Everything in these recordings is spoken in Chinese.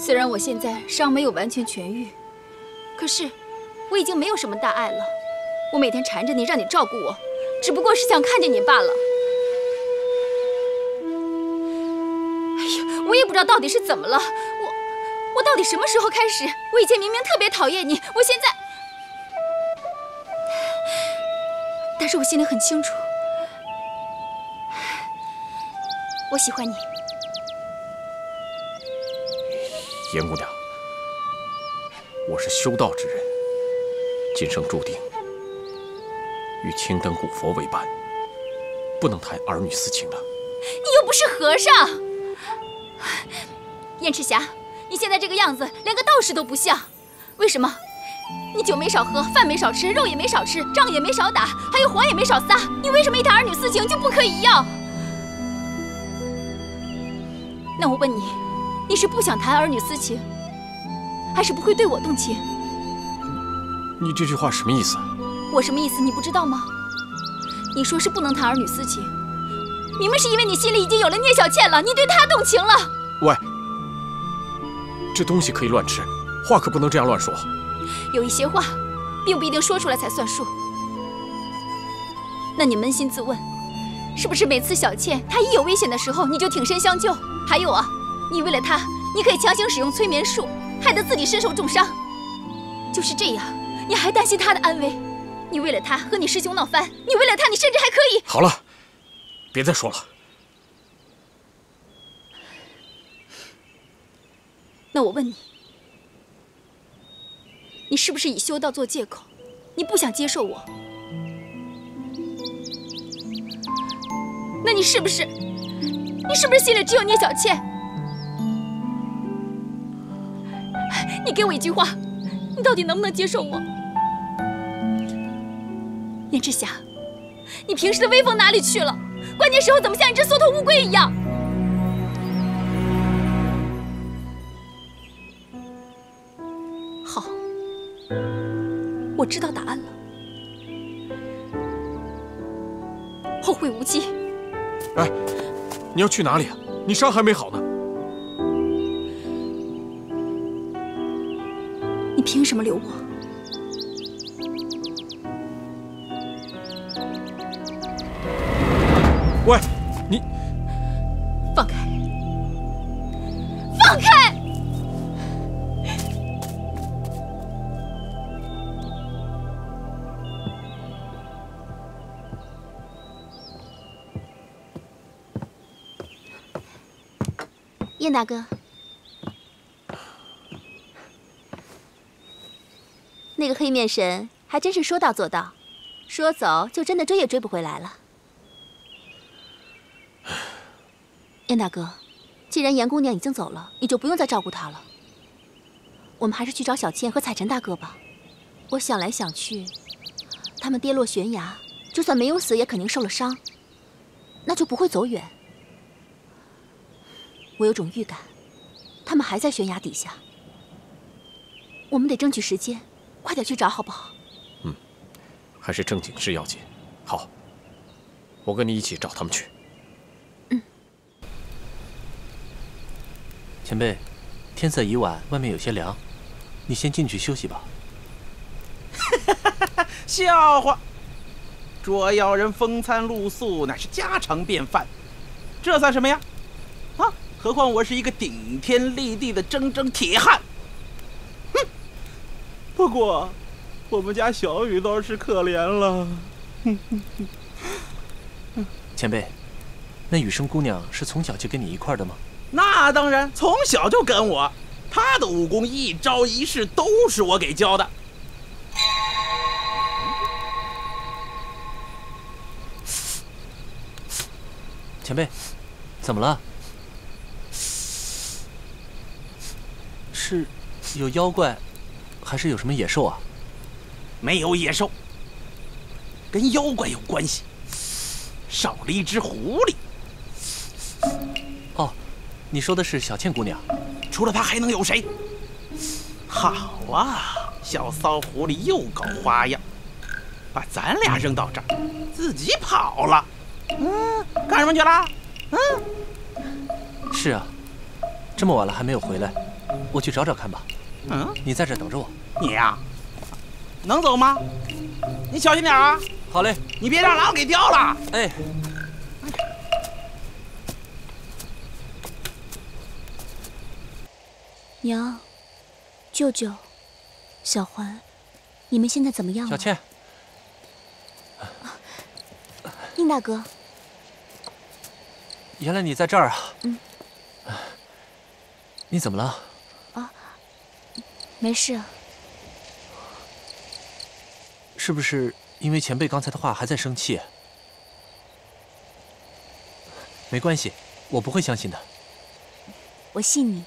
虽然我现在伤没有完全痊愈，可是我已经没有什么大碍了。我每天缠着你，让你照顾我，只不过是想看见你罢了。哎呀，我也不知道到底是怎么了，我到底什么时候开始？我以前明明特别讨厌你，我现在……但是我心里很清楚，我喜欢你。严姑娘，我是修道之人，今生注定与青灯古佛为伴，不能谈儿女私情的。你又不是和尚，燕赤霞，你现在这个样子，连个道士都不像。为什么？你酒没少喝，饭没少吃，肉也没少吃，仗也没少打，还有谎也没少撒。你为什么一谈儿女私情就不可以要？那我问你，你是不想谈儿女私情，还是不会对我动情？你这句话什么意思？我什么意思你不知道吗？你说是不能谈儿女私情，明明是因为你心里已经有了聂小倩了，你对她动情了。喂，这东西可以乱吃，话可不能这样乱说。有一些话，并不一定说出来才算数。那你扪心自问，是不是每次小倩她一有危险的时候，你就挺身相救？还有啊，你为了她，你可以强行使用催眠术，害得自己身受重伤。就是这样，你还担心她的安危？你为了她和你师兄闹翻，你为了她，你甚至还可以……好了，别再说了。那我问你，你是不是以修道做借口，你不想接受我？那你是不是心里只有聂小倩？你给我一句话，你到底能不能接受我？燕赤霞，你平时的威风哪里去了？关键时候怎么像一只缩头乌龟一样？好，我知道答案了。后会无期。哎，你要去哪里啊？你伤还没好呢。你凭什么留我？喂，你放开！放开！燕大哥，那个黑面神还真是说到做到，说走就真的追也追不回来了。燕大哥，既然严姑娘已经走了，你就不用再照顾她了。我们还是去找小倩和彩尘大哥吧。我想来想去，他们跌落悬崖，就算没有死，也肯定受了伤，那就不会走远。我有种预感，他们还在悬崖底下。我们得争取时间，快点去找，好不好？嗯，还是正经事要紧。好，我跟你一起找他们去。前辈，天色已晚，外面有些凉，你先进去休息吧。笑话，捉妖人风餐露宿乃是家常便饭，这算什么呀？啊，何况我是一个顶天立地的铮铮铁汉。哼，不过我们家小雨倒是可怜了。前辈，那雨生姑娘是从小就跟你一块的吗？那当然，从小就跟我，她的武功一招一式都是我给教的。前辈，怎么了？是有妖怪，还是有什么野兽啊？没有野兽，跟妖怪有关系，少了一只狐狸。哦，你说的是小倩姑娘？除了她还能有谁？好啊，小骚狐狸又搞花样，把咱俩扔到这儿，自己跑了。干什么去了？是啊，这么晚了还没有回来，我去找找看吧。嗯，你在这等着我。你呀，能走吗？你小心点啊！好嘞，你别让狼给叼了。哎。娘，舅舅，小环，你们现在怎么样了？小倩，宁大哥，原来你在这儿啊！嗯。你怎么了？啊，没事。是不是因为前辈刚才的话还在生气？没关系，我不会相信的。我信你。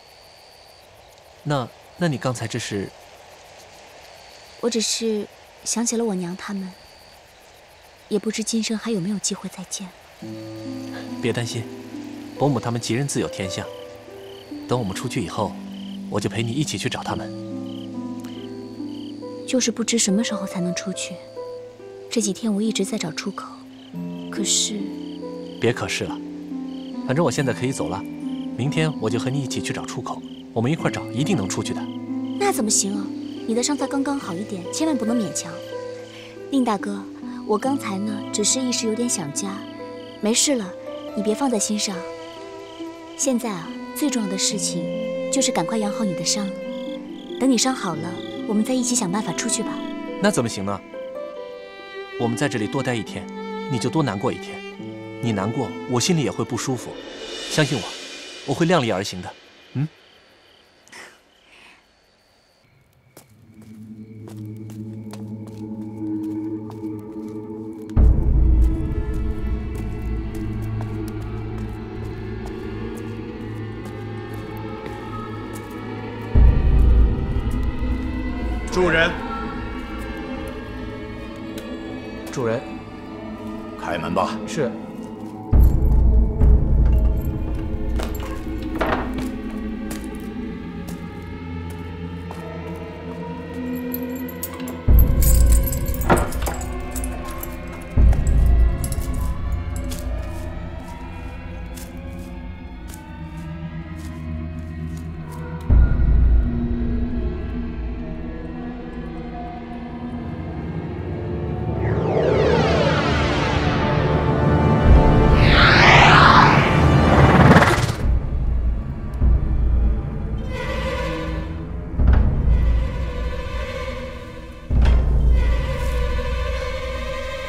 那你刚才这是？我只是想起了我娘他们，也不知今生还有没有机会再见。别担心，伯母他们吉人自有天相。等我们出去以后，我就陪你一起去找他们。就是不知什么时候才能出去。这几天我一直在找出口，可是……别可是了，反正我现在可以走了。明天我就和你一起去找出口，我们一块找，一定能出去的。那怎么行啊？你的伤才刚刚好一点，千万不能勉强。宁大哥，我刚才呢，只是一时有点想家，没事了，你别放在心上。现在啊，最重要的事情就是赶快养好你的伤。等你伤好了，我们再一起想办法出去吧。那怎么行呢？我们在这里多待一天，你就多难过一天。你难过，我心里也会不舒服。相信我，我会量力而行的。嗯。主人，主人，开门吧。是。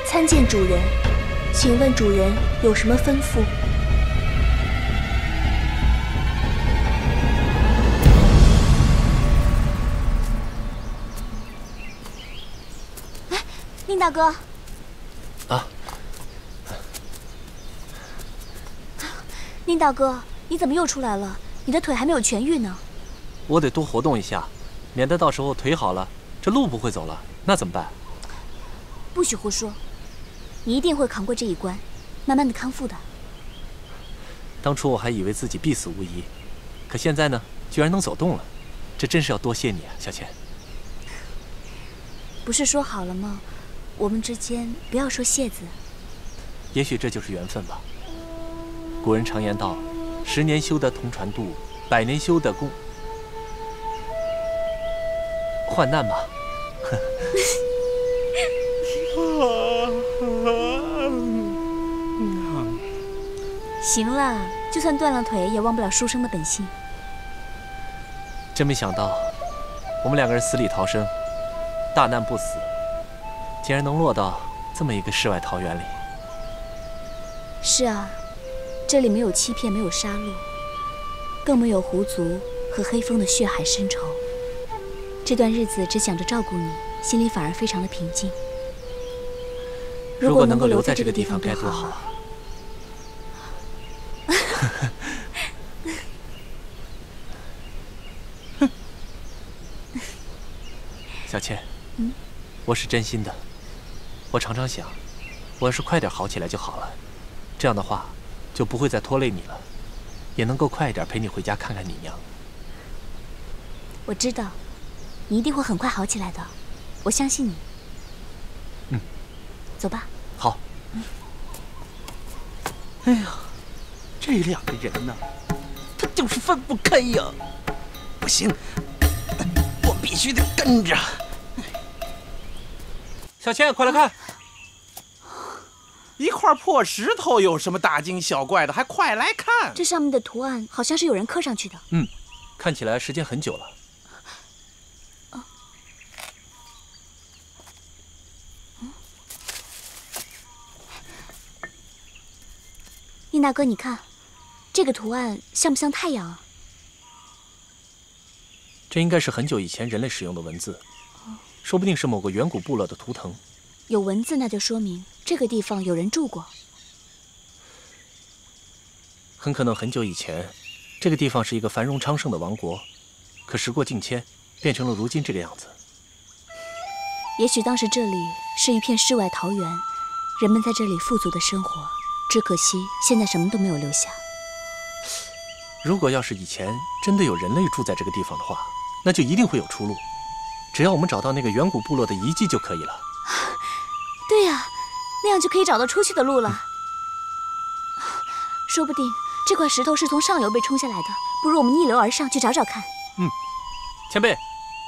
参见主人，请问主人有什么吩咐？哎，宁大哥。啊。宁大哥，你怎么又出来了？你的腿还没有痊愈呢。我得多活动一下，免得到时候腿好了，这路不会走了，那怎么办？不许胡说。你一定会扛过这一关，慢慢的康复的。当初我还以为自己必死无疑，可现在呢，居然能走动了，这真是要多谢你啊，小倩。不是说好了吗？我们之间不要说谢字。也许这就是缘分吧。古人常言道：“10年修得同船渡，100年修得共患难”嘛。行了，就算断了腿，也忘不了书生的本性。真没想到，我们2个人死里逃生，大难不死，竟然能落到这么一个世外桃源里。是啊，这里没有欺骗，没有杀戮，更没有狐族和黑风的血海深仇。这段日子只想着照顾你，心里反而非常的平静。如果能够留在这个地方该多好啊！小倩，我是真心的。我常常想，我要是快点好起来就好了，这样的话就不会再拖累你了，也能够快一点陪你回家看看你娘。我知道，你一定会很快好起来的，我相信你。走吧。好。哎呀，这2个人呢，他就是分不开呀。不行，我必须得跟着。小倩，快来看！一块破石头有什么大惊小怪的？还快来看！这上面的图案好像是有人刻上去的。看起来时间很久了。宁大哥，你看，这个图案像不像太阳啊？这应该是很久以前人类使用的文字，说不定是某个远古部落的图腾。有文字，那就说明这个地方有人住过。很可能很久以前，这个地方是一个繁荣昌盛的王国，可时过境迁，变成了如今这个样子。也许当时这里是一片世外桃源，人们在这里富足的生活。只可惜现在什么都没有留下。如果要是以前真的有人类住在这个地方的话，那就一定会有出路。只要我们找到那个远古部落的遗迹就可以了。对呀，那样就可以找到出去的路了。说不定这块石头是从上游被冲下来的，不如我们逆流而上去找找看。前辈，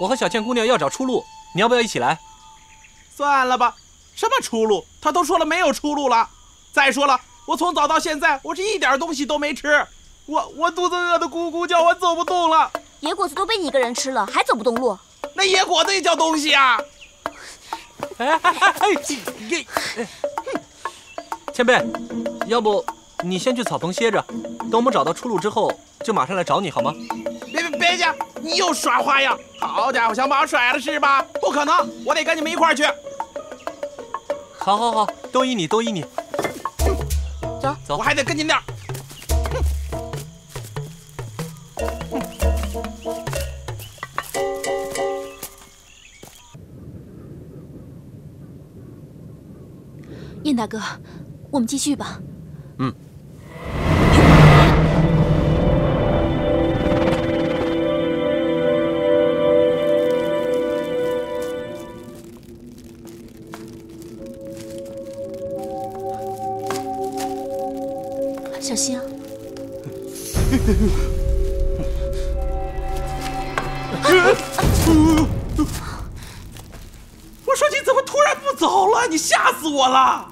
我和小倩姑娘要找出路，你要不要一起来？算了吧，什么出路？他都说了没有出路了。再说了，我从早到现在，我是一点东西都没吃，我肚子饿得咕咕叫，我走不动了。野果子都被你一个人吃了，还走不动路？那野果子也叫东西啊！前辈，要不你先去草棚歇着，等我们找到出路之后，就马上来找你好吗？别介，你又耍花样！好家伙，想把我甩了是吧？不可能，我得跟你们一块儿去。好，都依你。走，我还得跟紧点儿。燕大哥，我们继续吧。小心啊！我说你怎么突然不走了？你吓死我了！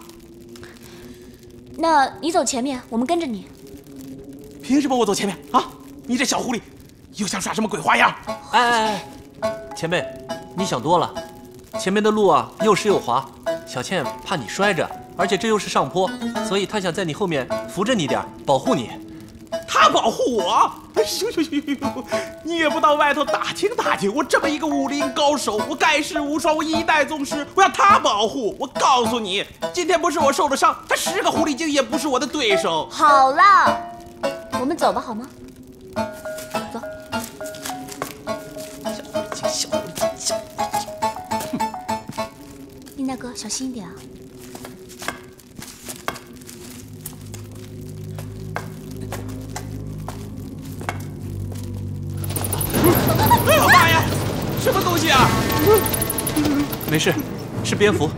那你走前面，我们跟着你。凭什么我走前面啊？你这小狐狸，又想耍什么鬼花样？哎，前辈，你想多了。前面的路啊，又湿又滑，小倩怕你摔着，而且这又是上坡，所以她想在你后面扶着你点，保护你。他保护我？哎呦！你也不到外头打听打听，我这么一个武林高手，我盖世无双，我一代宗师，我要他保护？我告诉你，今天不是我受了伤，他10个狐狸精也不是我的对手。好了，我们走吧，好吗？走。小狐狸精，林大哥，小心一点啊！哎呀妈呀！什么东西啊？没事，是蝙蝠。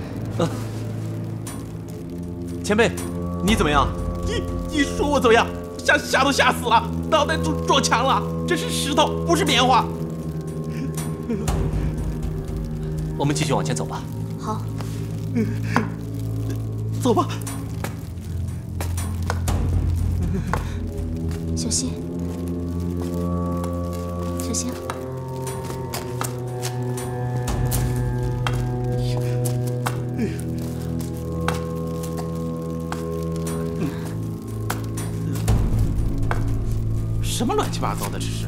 前辈，你怎么样？你说我怎么样？吓都吓死了，脑袋撞墙了。这是石头，不是棉花。我们继续往前走吧。好，走吧。小心，小心啊！什么乱七八糟的，这是？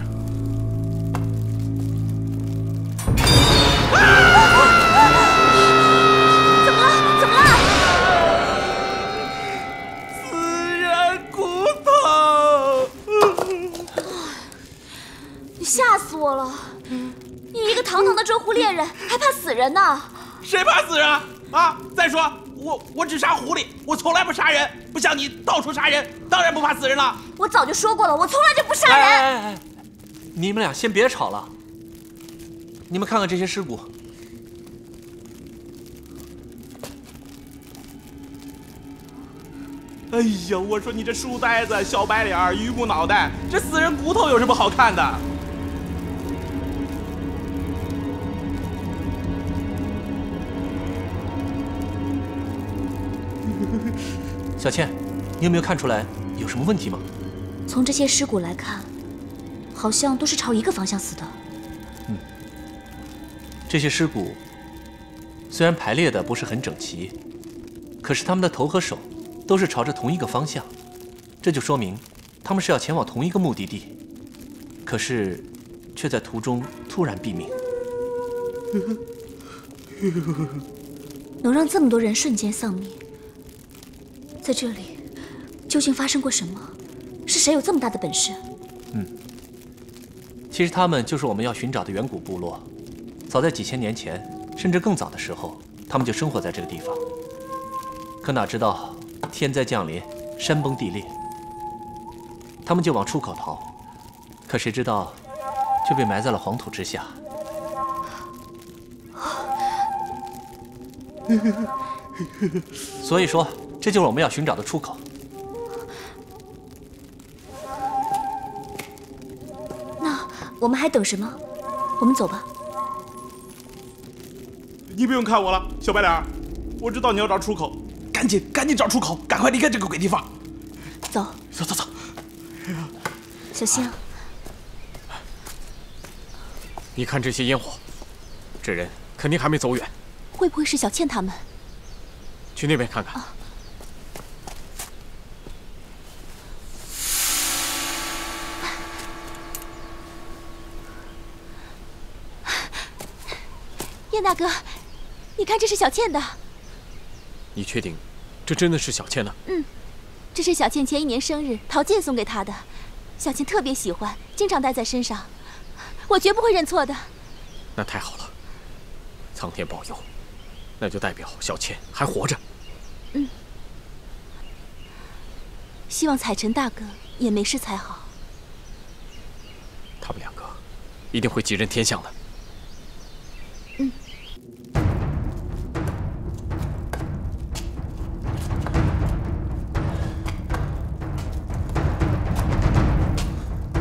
怎么了？死人骨头！你吓死我了！你一个堂堂的捉狐猎人，还怕死人呢？谁怕死人啊？再说我只杀狐狸，我从来不杀人，不像你到处杀人，当然不怕死人了。我早就说过了，我从来就不杀人。哎，你们俩先别吵了。你们看看这些尸骨。哎呀，我说你这书呆子、小白脸、榆木脑袋，这死人骨头有什么好看的？小倩，你有没有看出来有什么问题吗？从这些尸骨来看，好像都是朝一个方向死的。这些尸骨虽然排列的不是很整齐，可是他们的头和手都是朝着同一个方向，这就说明他们是要前往同一个目的地，可是却在途中突然毙命。能让这么多人瞬间丧命，在这里究竟发生过什么？是谁有这么大的本事？其实他们就是我们要寻找的远古部落。早在几千年前，甚至更早的时候，他们就生活在这个地方。可哪知道天灾降临，山崩地裂，他们就往出口逃，可谁知道却被埋在了黄土之下。所以说，这就是我们要寻找的出口。那我们还等什么？我们走吧。你不用看我了，小白脸，我知道你要找出口，赶紧找出口，赶快离开这个鬼地方。走，走。小心啊！你看这些烟火，这人肯定还没走远。会不会是小倩他们？去那边看看。燕大哥，你看这是小倩的。你确定，这真的是小倩的？这是小倩前1年生日陶健送给她的，小倩特别喜欢，经常带在身上，我绝不会认错的。那太好了，苍天保佑，那就代表小倩还活着。希望彩晨大哥也没事才好。他们2个一定会吉人天相的。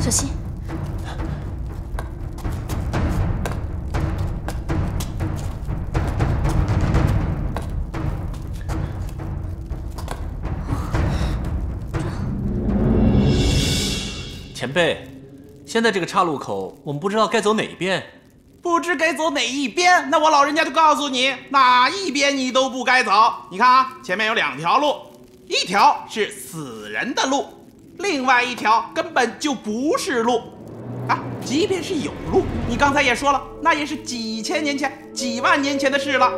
小心！前辈，现在这个岔路口，我们不知道该走哪一边。不知该走哪一边，那我老人家就告诉你，哪一边你都不该走。你看啊，前面有2条路，一条是死人的路，另外一条根本就不是路。啊，即便是有路，你刚才也说了，那也是几千年前、几万年前的事了。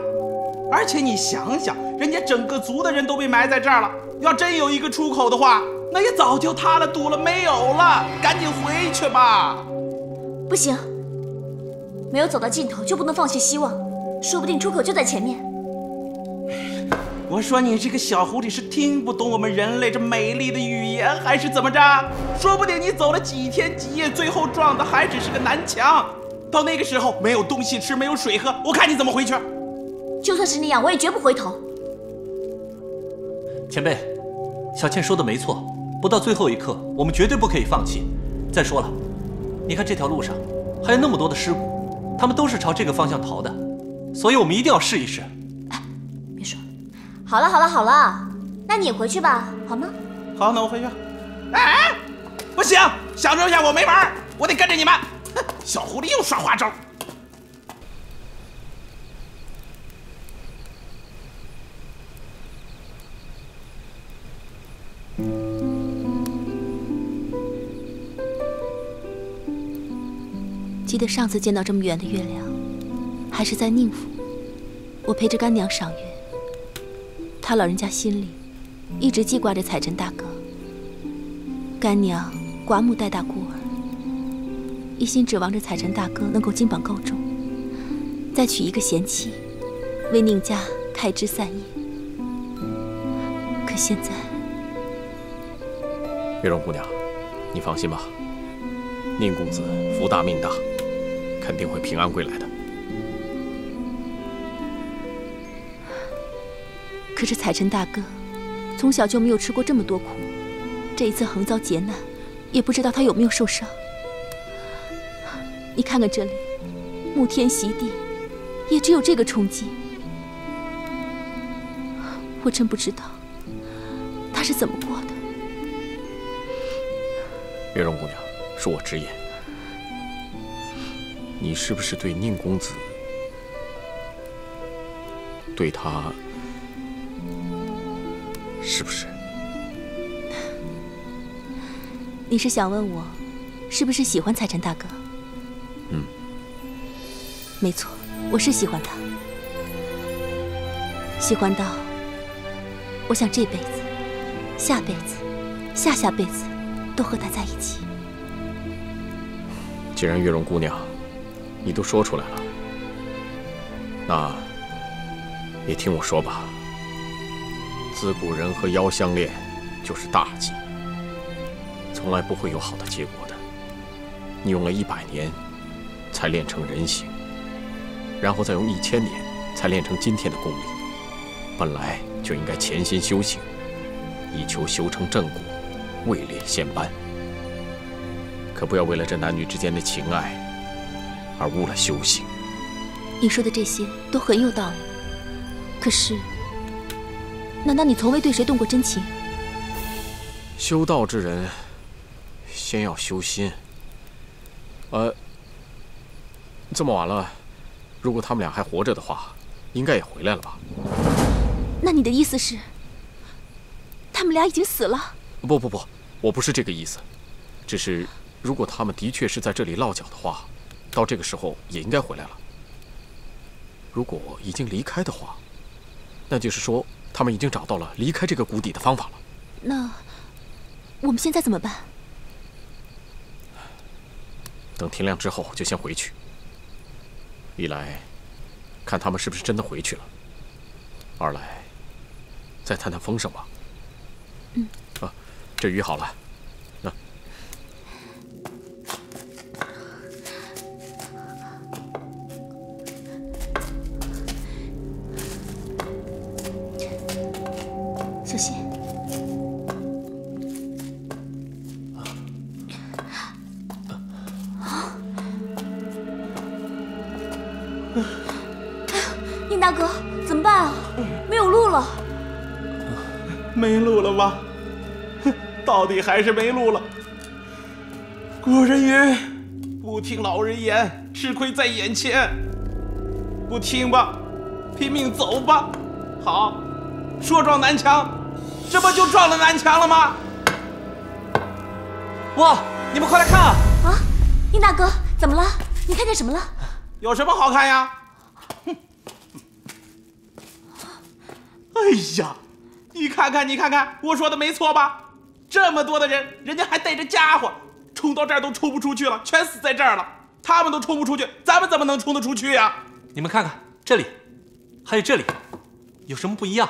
而且你想想，人家整个族的人都被埋在这儿了，要真有一个出口的话，那也早就塌了、堵了、没有了。赶紧回去吧。不行，没有走到尽头就不能放弃希望，说不定出口就在前面。我说你这个小狐狸是听不懂我们人类这美丽的语言，还是怎么着？说不定你走了几天几夜，最后撞的还只是个南墙。到那个时候没有东西吃，没有水喝，我看你怎么回去。就算是那样，我也绝不回头。前辈，小倩说的没错，不到最后一刻，我们绝对不可以放弃。再说了，你看这条路上还有那么多的尸骨，他们都是朝这个方向逃的，所以我们一定要试一试。别说了，好了，那你也回去吧，好吗？好，那我回去。哎，不行，想留下我没门，我得跟着你们。哼，小狐狸又耍花招。记得上次见到这么圆的月亮，还是在宁府，我陪着干娘赏月。他老人家心里一直记挂着彩晨大哥。干娘寡母带大孤儿，一心指望着彩晨大哥能够金榜高中，再娶一个贤妻，为宁家开枝散叶。可现在，月容姑娘，你放心吧，宁公子福大命大，肯定会平安归来的。可是彩晨大哥从小就没有吃过这么多苦，这一次横遭劫难，也不知道他有没有受伤。你看看这里，沐天席地，也只有这个冲击。我真不知道他他是怎么过的。月容姑娘，恕我直言，你是不是对宁公子，对他，是不是？你是想问我，是不是喜欢彩晨大哥？嗯，没错，我是喜欢他，喜欢到我想这辈子、下辈子、下下辈子都和他在一起。既然月容姑娘，你都说出来了，那也听我说吧。自古人和妖相恋，就是大忌，从来不会有好的结果的。你用了100年才练成人形，然后再用1000年才练成今天的功力。本来就应该潜心修行，以求修成正果，位列仙班。可不要为了这男女之间的情爱而误了修行。你说的这些都很有道理，可是，难道你从未对谁动过真情？修道之人，先要修心。这么晚了，如果他们俩还活着的话，应该也回来了吧？那你的意思是，他们俩已经死了？不，我不是这个意思，只是如果他们的确是在这里落脚的话，到这个时候也应该回来了。如果已经离开的话，那就是说他们已经找到了离开这个谷底的方法了。那我们现在怎么办？等天亮之后就先回去。一来，看他们是不是真的回去了；二来，再探探风声吧。嗯。这鱼好了。小心。宁大哥，怎么办啊？没有路了。没路了吗？到底还是没路了。古人云：“不听老人言，吃亏在眼前。”不听吧，拼命走吧。好，说撞南墙，这不就撞了南墙了吗？哇，你们快来看啊！啊，宁大哥，怎么了？你看见什么了？有什么好看呀？哎呀，你看看，我说的没错吧？这么多的人，人家还带着家伙，冲到这儿都冲不出去了，全死在这儿了。他们都冲不出去，咱们怎么能冲得出去呀？你们看看这里，还有这里，有什么不一样？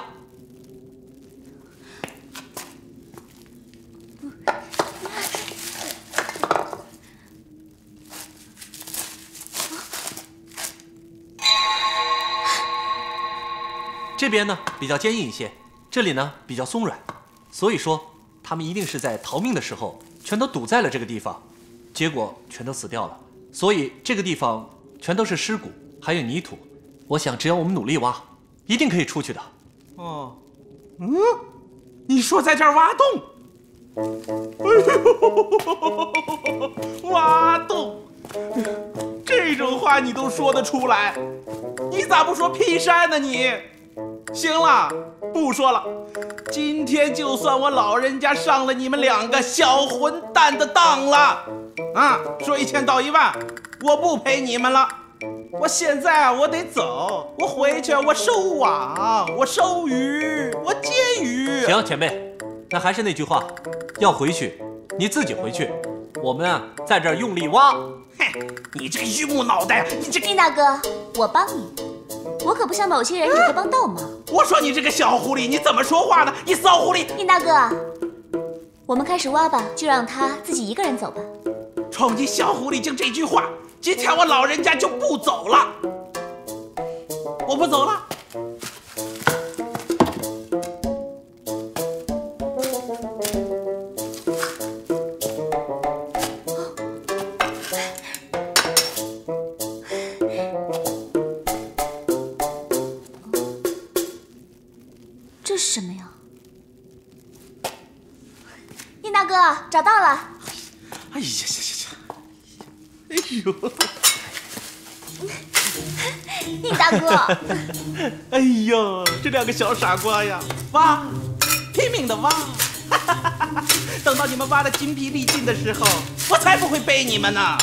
这边呢比较坚硬一些，这里呢比较松软，所以说他们一定是在逃命的时候全都堵在了这个地方，结果全都死掉了。所以这个地方全都是尸骨，还有泥土。我想只要我们努力挖，一定可以出去的。哦，你说在这儿挖洞？挖洞，这种话你都说得出来？你咋不说劈山呢你？行了，不说了。今天就算我老人家上了你们2个小混蛋的当了，说1000道1万，我不陪你们了。我现在我得走，我回去我收网，我收鱼，我接鱼。行，前辈，那还是那句话，要回去你自己回去，我们啊在这儿用力挖。嘿，你这个榆木脑袋，你这个……宁大哥，我帮你，我可不像某些人只会帮倒忙。我说你这个小狐狸，你怎么说话呢？你骚狐狸！宁大哥，我们开始挖吧，就让他自己一个人走吧。冲你小狐狸精这句话，今天我老人家就不走了，我不走了。这是什么呀？找到了。哎呀呀呀！哎呦！宁大哥。哎呦，这两个小傻瓜呀，挖，拼命的挖。等到你们挖的精疲力尽的时候，我才不会背你们呢。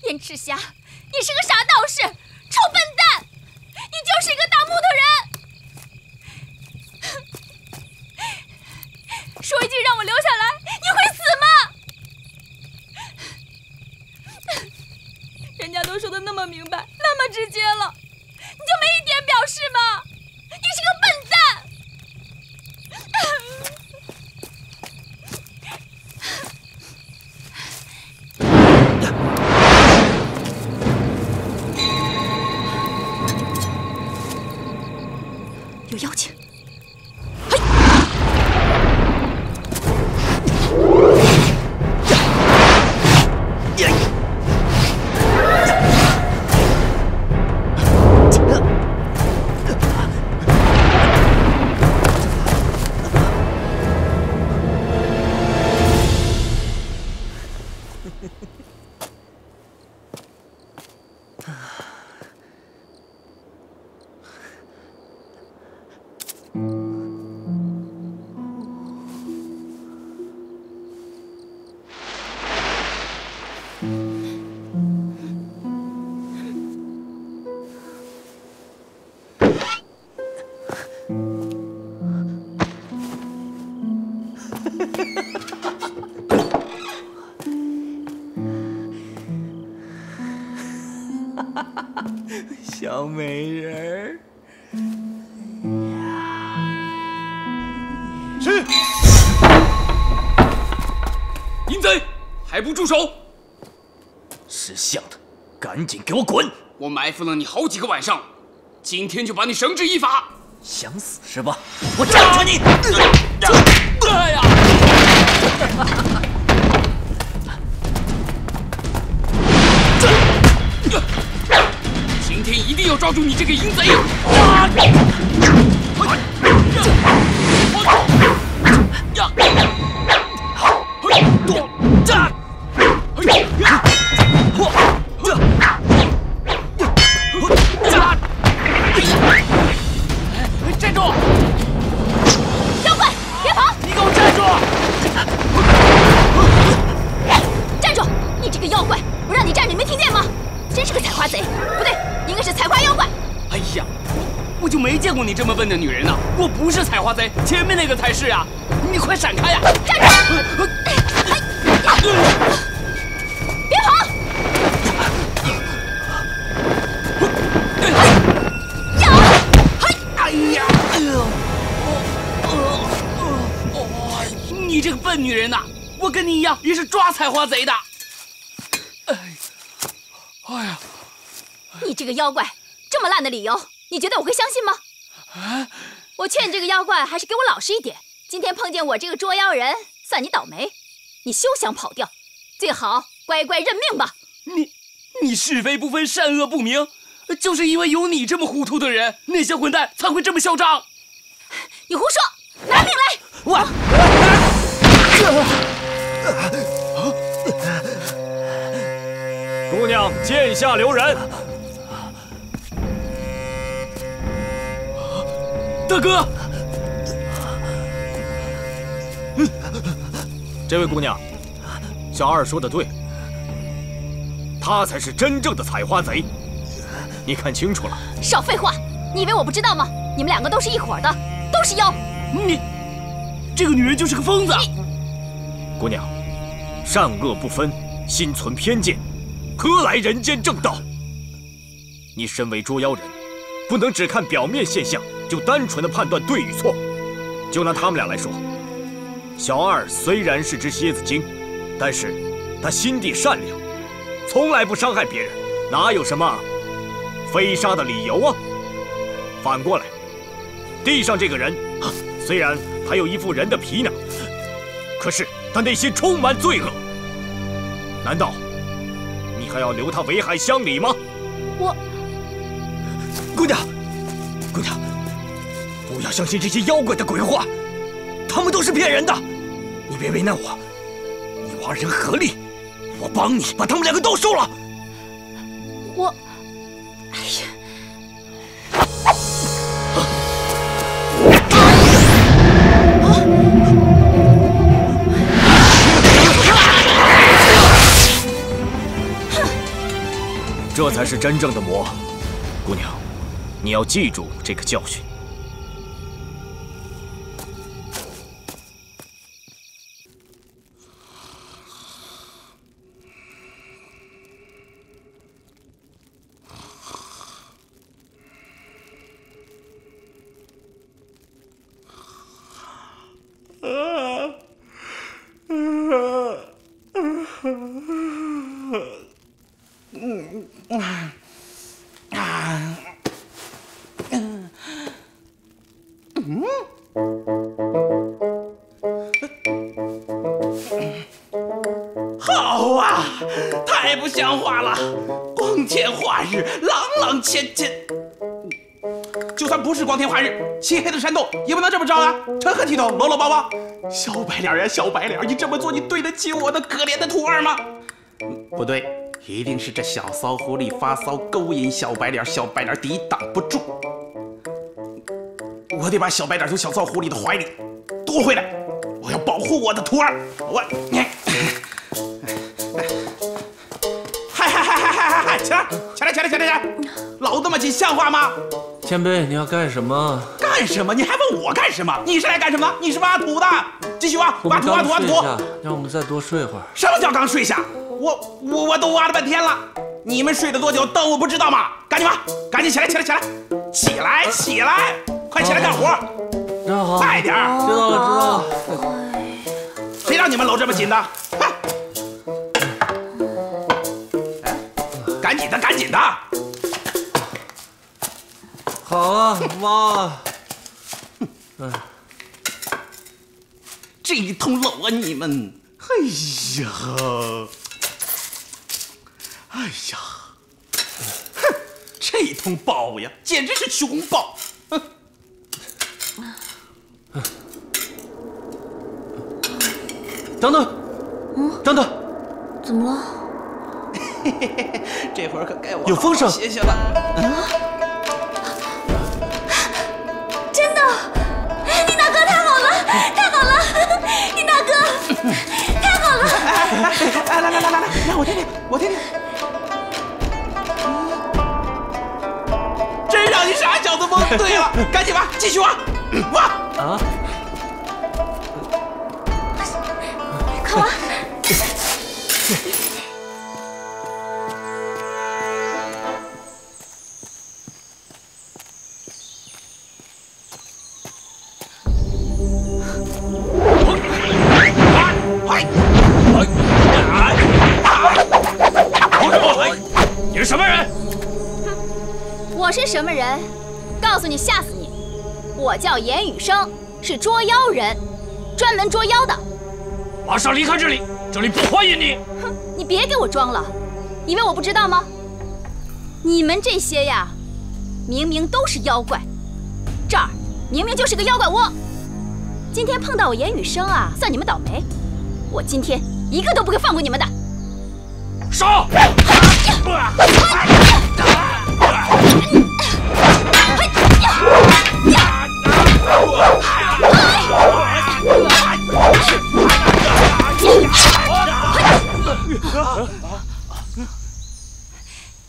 燕赤霞，你是个傻道士，臭笨蛋，你就是一个大木头人。说一句让我留下来，你会死吗？人家都说的那么明白，那么直接了，你就没一点表示吗？你是个笨蛋！有妖精！小美人儿，是。淫贼，还不住手！识相的，赶紧给我滚！我埋伏了你好几个晚上，今天就把你绳之以法。想死是吧？我站着你！哎呀！今天一定要抓住你这个淫贼！站住！妖怪，别跑！你给我站住！站住！你这个妖怪，我让你站着，你没听见吗？真是个采花贼，不对，应该是采花妖怪。哎呀，我就没见过你这么笨的女人呢！我不是采花贼，前面那个才是啊！你快闪开呀！站住！别跑！哎呀！你这个笨女人呐！我跟你一样，也是抓采花贼的。哎呀！你这个妖怪，这么烂的理由，你觉得我会相信吗？啊！我劝你这个妖怪还是给我老实一点。今天碰见我这个捉妖人，算你倒霉。你休想跑掉，最好乖乖认命吧。你是非不分，善恶不明，就是因为有你这么糊涂的人，那些混蛋才会这么嚣张。你胡说！拿命来！我。姑娘，剑下留人。大哥，这位姑娘，小二说的对，他才是真正的采花贼，你看清楚了。少废话！你以为我不知道吗？你们两个都是一伙的，都是妖。你这个女人就是个疯子。姑娘，善恶不分，心存偏见，何来人间正道？你身为捉妖人，不能只看表面现象就单纯的判断对与错。就拿他们俩来说，小二虽然是只蝎子精，但是他心地善良，从来不伤害别人，哪有什么非杀的理由啊？反过来，地上这个人，虽然他有一副人的皮囊，可是他内心充满罪恶。难道你还要留他危害乡里吗？我，姑娘，姑娘，不要相信这些妖怪的鬼话，他们都是骗人的。你别为难我，你我二人合力，我帮你把他们两个都收了。我，哎呀！ 这才是真正的魔，姑娘，你要记住这个教训。好啊，太不像话了！光天化日，朗朗乾乾。就算不是光天化日，漆黑的山洞也不能这么着啊！成何体统，搂搂抱抱。小白脸呀，小白脸，你这么做，你对得起我的可怜的徒儿吗？不对，一定是这小骚狐狸发骚勾引小白脸，小白脸抵挡不住。我得把小白脸从小骚狐狸的怀里夺回来，我要保护我的徒儿。我，嗨，起来！老那么紧，像话吗？前辈，你要干什么？干什么？你还问我干什么？你是来干什么？你是挖土的，继续挖，挖土。让我们再多睡会儿。什么叫刚睡下？我都挖了半天了，你们睡了多久？当我不知道吗？赶紧挖，赶紧起来！起来！快起来干活！好，快点！知道了。谁让你们搂这么紧的？赶紧的！好啊，挖。这一通搂啊，你们！哎呀，哼，这一通抱呀，简直是熊抱！哼。等等，怎么了？这会儿可该我有风声，歇歇了。真的，你大哥太好了，你大哥太好了！来，我听听。真让你傻小子蒙对了，赶紧挖，继续挖，挖啊！快挖！你是什么人？我是什么人？告诉你，吓死你！我叫严雨生，是捉妖人，专门捉妖的。马上离开这里，这里不欢迎你！哼，你别给我装了，以为我不知道吗？你们这些呀，明明都是妖怪，这儿明明就是个妖怪窝。今天碰到我严雨生啊，算你们倒霉。我今天一个都不会放过你们的。杀！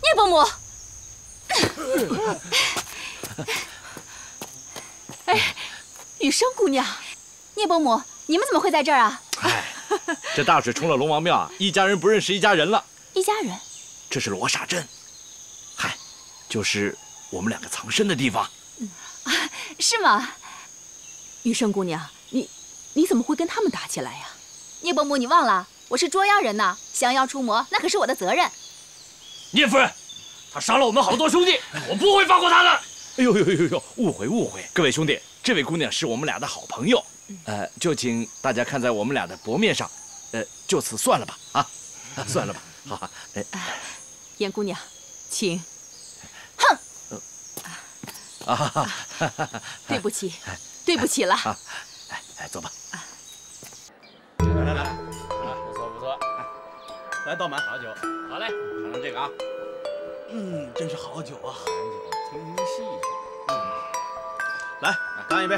聂伯母，哎，雨生姑娘，聂伯母，你们怎么会在这儿啊？哎，这大水冲了龙王庙啊，一家人不认识一家人了。一家人？这是罗刹阵，嗨，就是我们两个藏身的地方。是吗？雨生姑娘，你怎么会跟他们打起来呀？聂伯母，你忘了，我是捉妖人呐，降妖除魔那可是我的责任。聂夫人，他杀了我们好多兄弟，我不会放过他的。哎呦，误会！各位兄弟，这位姑娘是我们俩的好朋友，就请大家看在我们俩的薄面上，就此算了吧，啊，算了吧，好，严姑娘，请。哼！啊，对不起，对不起了。哎，坐吧。来，不错不错，来倒满，好酒，好嘞，尝尝这个啊。真是好酒啊！听戏去。来，干一杯。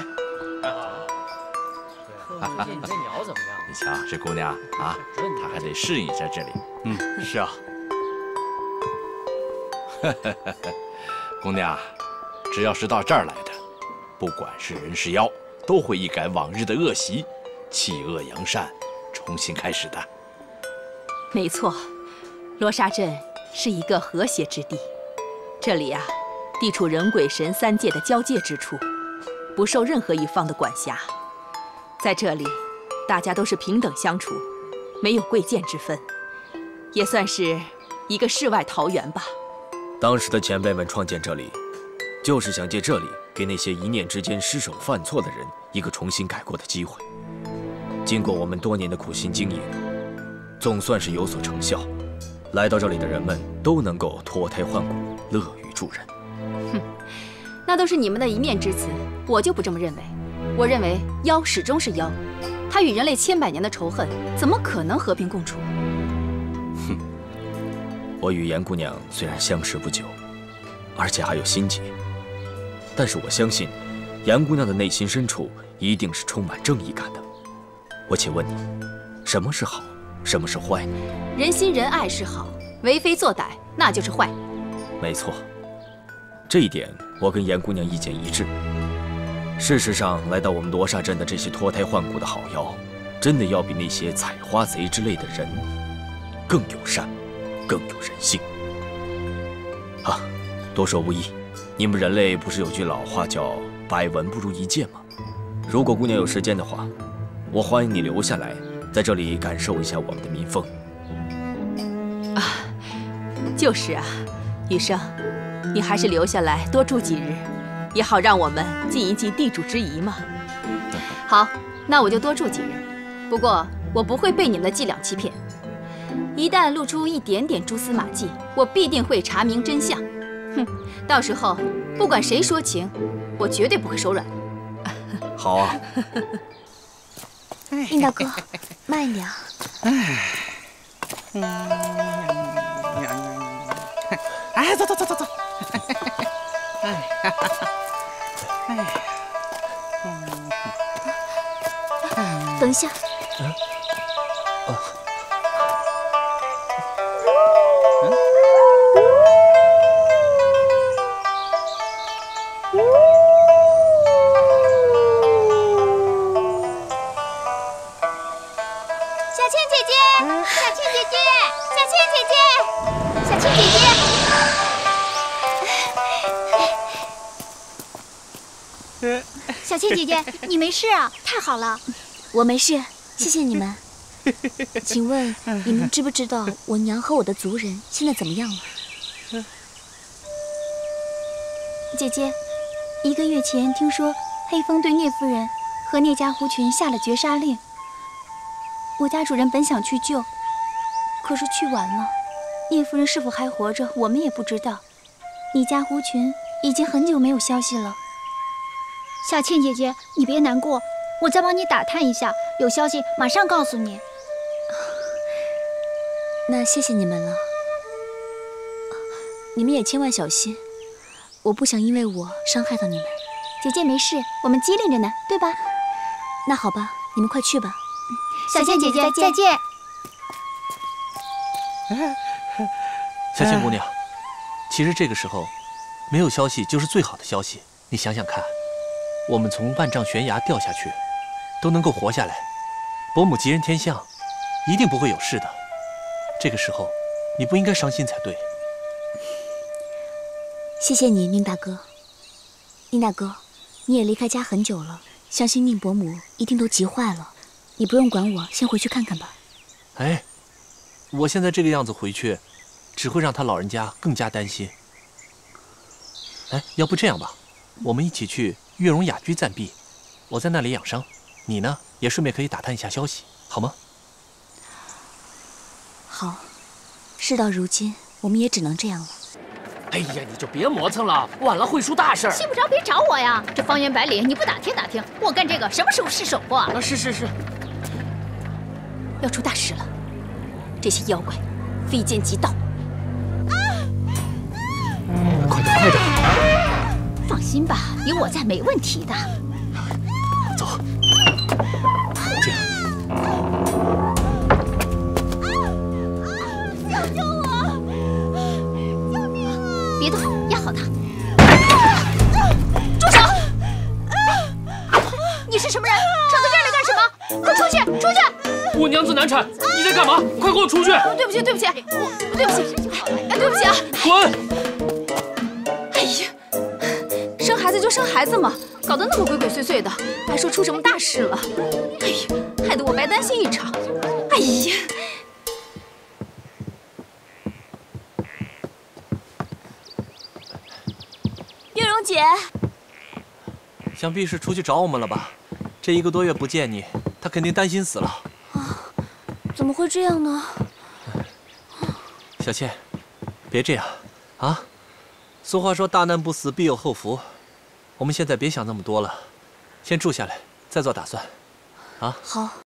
最近你这鸟怎么样？你瞧，这姑娘啊，她还得适应一下这里。是啊，姑娘，只要是到这儿来的，不管是人是妖，都会一改往日的恶习，弃恶扬善，重新开始的。没错，罗刹镇是一个和谐之地。这里啊，地处人鬼神三界的交界之处，不受任何一方的管辖。在这里，大家都是平等相处，没有贵贱之分，也算是一个世外桃源吧。当时的前辈们创建这里，就是想借这里给那些一念之间失手犯错的人一个重新改过的机会。经过我们多年的苦心经营，总算是有所成效。来到这里的人们都能够脱胎换骨，乐于助人。哼，那都是你们的一面之词，我就不这么认为。我认为妖始终是妖，它与人类千百年的仇恨，怎么可能和平共处？哼，我与严姑娘虽然相识不久，而且还有心结，但是我相信，严姑娘的内心深处一定是充满正义感的。我且问你，什么是好，什么是坏呢？人心仁爱是好，为非作歹那就是坏。没错，这一点我跟严姑娘意见一致。事实上，来到我们罗刹镇的这些脱胎换骨的好妖，真的要比那些采花贼之类的人更友善，更有人性。啊，多说无益。你们人类不是有句老话叫“百闻不如一见”吗？如果姑娘有时间的话，我欢迎你留下来，在这里感受一下我们的民风。啊，就是啊，雨生，你还是留下来多住几日，也好让我们尽一尽地主之谊嘛。好，那我就多住几日。不过我不会被你们的伎俩欺骗，一旦露出一点点蛛丝马迹，我必定会查明真相。哼，到时候不管谁说情，我绝对不会手软。好啊。殷大哥，慢一点啊。哎，走。等一下。小倩姐姐，你没事啊？太好了，我没事，谢谢你们。请问你们知不知道我娘和我的族人现在怎么样了？姐姐，1个月前听说黑风对聂夫人和聂家狐群下了绝杀令，我家主人本想去救，可是去晚了。聂夫人是否还活着，我们也不知道。聂家狐群已经很久没有消息了。小倩姐姐，你别难过，我再帮你打探一下，有消息马上告诉你。那谢谢你们了，你们也千万小心，我不想因为我伤害到你们。姐姐没事，我们机灵着呢，对吧？那好吧，你们快去吧。小倩姐姐再见。小倩姑娘，其实这个时候没有消息就是最好的消息。你想想看，我们从万丈悬崖掉下去都能够活下来，伯母吉人天相，一定不会有事的。这个时候你不应该伤心才对。谢谢你，宁大哥。宁大哥，你也离开家很久了，相信宁伯母一定都急坏了。你不用管我，先回去看看吧。哎，我现在这个样子回去，只会让他老人家更加担心。哎，要不这样吧，我们一起去月容雅居暂避，我在那里养伤，你呢也顺便可以打探一下消息，好吗？好，事到如今，我们也只能这样了。哎呀，你就别磨蹭了，晚了会出大事儿。信不着别找我呀！这方圆百里你不打听打听，我干这个什么时候是手啊？是，要出大事了！这些妖怪非奸即盗。快点！放心吧，有我在，没问题的。走，进来。救救我！救命啊！别动，压好他。住手！你是什么人？闯到这儿来干什么？快出去！出去！我娘子难产，你在干嘛？快给我出去！对不起，对不起啊！滚！哎呀，生孩子就生孩子嘛，搞得那么鬼鬼祟祟的，还说出什么大事了。哎呀，害得我白担心一场。哎呀！月容姐，想必是出去找我们了吧？这1个多月不见你，她肯定担心死了。怎么会这样呢？小倩，别这样啊！俗话说大难不死必有后福，我们现在别想那么多了，先住下来，再做打算。啊，好。